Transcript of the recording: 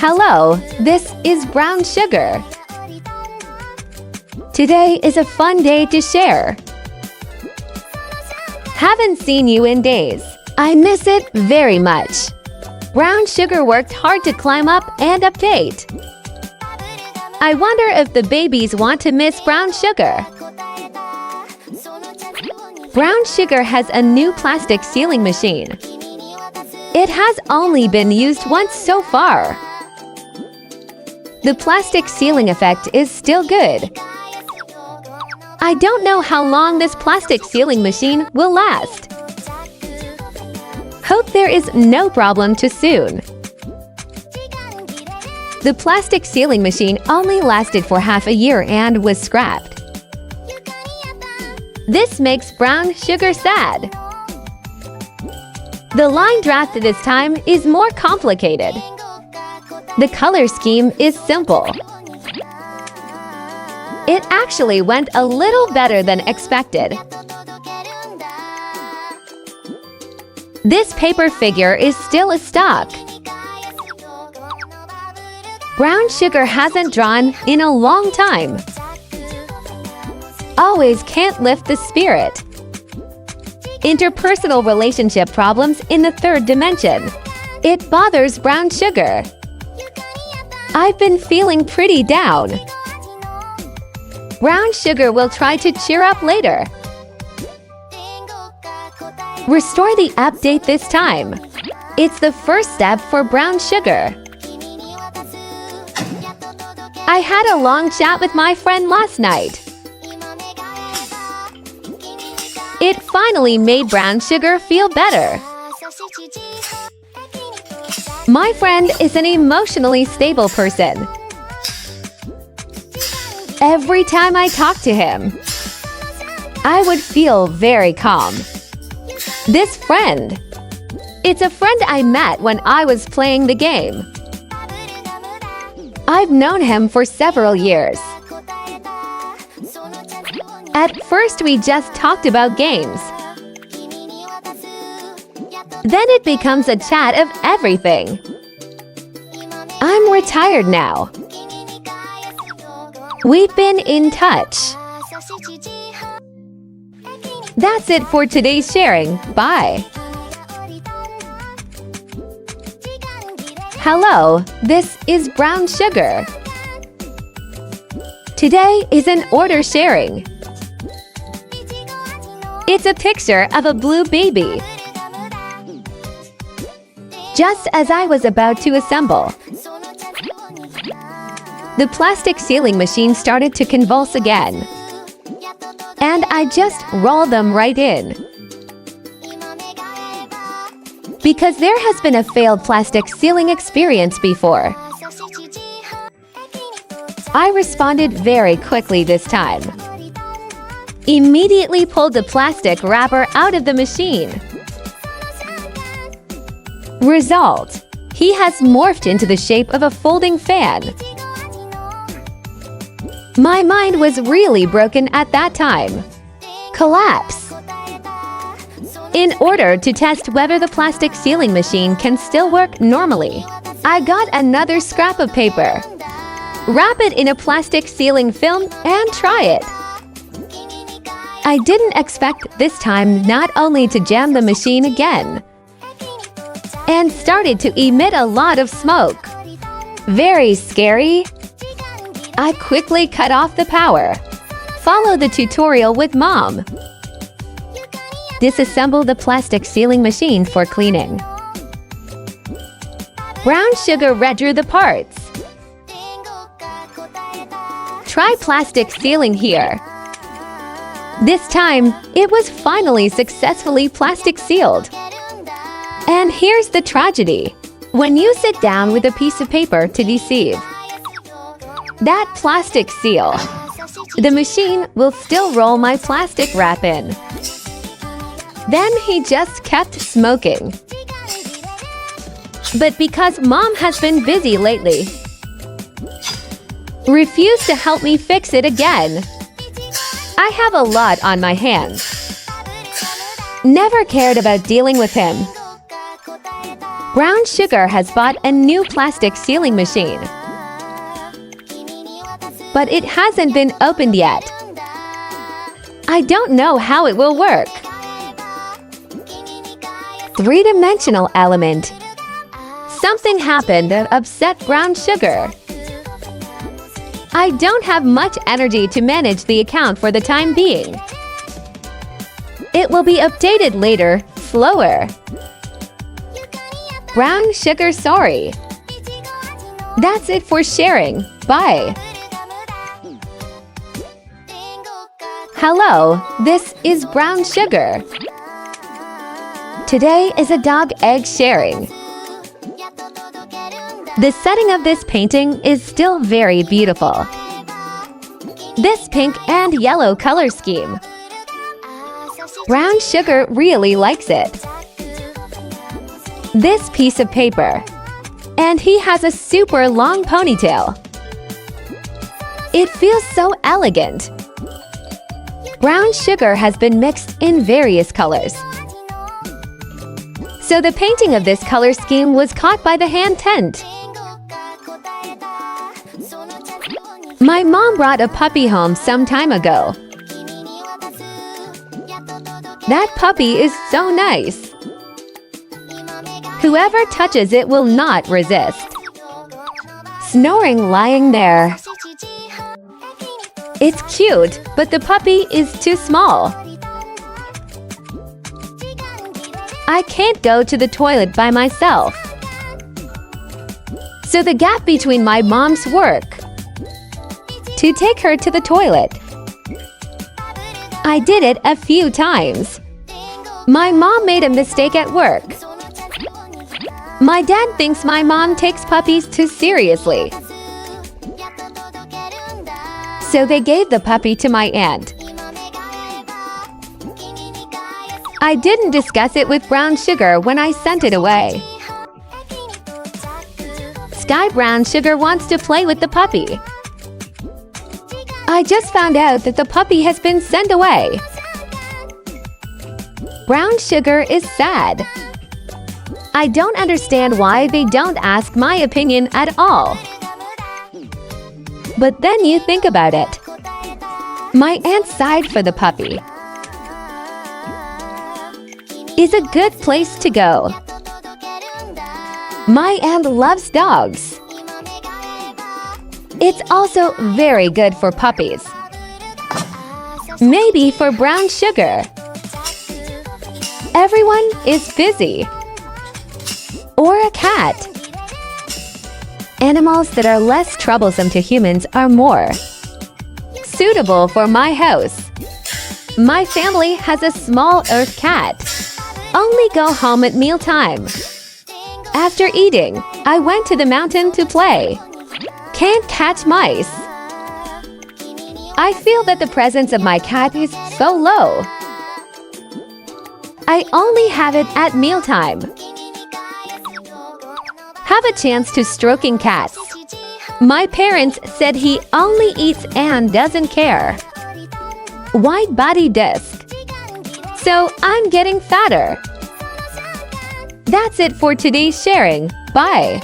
Hello, this is brown sugar. Today is a fun day to share. Haven't seen you in days. I miss it very much. Brown sugar worked hard to climb up and update. I wonder if the babies want to miss brown sugar. Brown sugar has a new plastic sealing machine. It has only been used once so far. The plastic sealing effect is still good. I don't know how long this plastic sealing machine will last. Hope there is no problem too soon. The plastic sealing machine only lasted for half a year and was scrapped. This makes brown sugar sad. The line draft this time is more complicated. The color scheme is simple. It actually went a little better than expected. This paper figure is still a stock. Brown sugar hasn't drawn in a long time. Always can't lift the spirit. Interpersonal relationship problems in the third dimension. It bothers brown sugar. I've been feeling pretty down. Brown sugar will try to cheer up later. Restore the update this time. It's the first step for brown sugar. I had a long chat with my friend last night. It finally made brown sugar feel better. My friend is an emotionally stable person. Every time I talk to him, I would feel very calm. This friend. It's a friend I met when I was playing the game. I've known him for several years. At first, we just talked about games. Then it becomes a chat of everything. I'm retired now. We've been in touch. That's it for today's sharing. Bye. Hello, this is brown sugar. Today is an order sharing. It's a picture of a blue baby. Just as I was about to assemble, the plastic sealing machine started to convulse again. And I just rolled them right in. Because there has been a failed plastic sealing experience before. I responded very quickly this time. Immediately pulled the plastic wrapper out of the machine. Result: he has morphed into the shape of a folding fan. My mind was really broken at that time. Collapse. In order to test whether the plastic sealing machine can still work normally, I got another scrap of paper. Wrap it in a plastic sealing film and try it. I didn't expect this time not only to jam the machine again, and started to emit a lot of smoke. Very scary. I quickly cut off the power. Follow the tutorial with Mom. Disassemble the plastic sealing machine for cleaning. Brown sugar redrew the parts. Try plastic sealing here. This time, it was finally successfully plastic sealed. And here's the tragedy. When you sit down with a piece of paper to deceive that plastic seal, the machine will still roll my plastic wrap in. Then he just kept smoking. But because Mom has been busy lately, refused to help me fix it again. I have a lot on my hands. Never cared about dealing with him. Brown Sugar has bought a new plastic sealing machine, but it hasn't been opened yet. I don't know how it will work. Three-dimensional element. Something happened that upset Brown Sugar. I don't have much energy to manage the account for the time being. It will be updated later, slower. Brown Sugar sorry. That's it for sharing. Bye. Hello, this is Brown Sugar. Today is a dog egg sharing. The setting of this painting is still very beautiful. This pink and yellow color scheme. Brown Sugar really likes it. This piece of paper. And he has a super long ponytail. It feels so elegant. Brown Sugar has been mixed in various colors. So the painting of this color scheme was caught by the hand tent. My mom brought a puppy home some time ago. That puppy is so nice. Whoever touches it will not resist. Snoring lying there. It's cute, but the puppy is too small. I can't go to the toilet by myself. So the gap between my mom's work to take her to the toilet. I did it a few times. My mom made a mistake at work. My dad thinks my mom takes puppies too seriously. So they gave the puppy to my aunt. I didn't discuss it with Brown Sugar when I sent it away. Sky Brown Sugar wants to play with the puppy. I just found out that the puppy has been sent away. Brown Sugar is sad. I don't understand why they don't ask my opinion at all. But then you think about it. My aunt sighed for the puppy. Is a good place to go. My aunt loves dogs. It's also very good for puppies. Maybe for Brown Sugar. Everyone is busy. Or a cat. Animals that are less troublesome to humans are more suitable for my house. My family has a small earth cat. Only go home at mealtime. After eating, I went to the mountain to play. Can't catch mice. I feel that the presence of my cat is so low. I only have it at mealtime. Have a chance to stroking cats. My parents said he only eats and doesn't care. Wide body disc. So I'm getting fatter. That's it for today's sharing. Bye.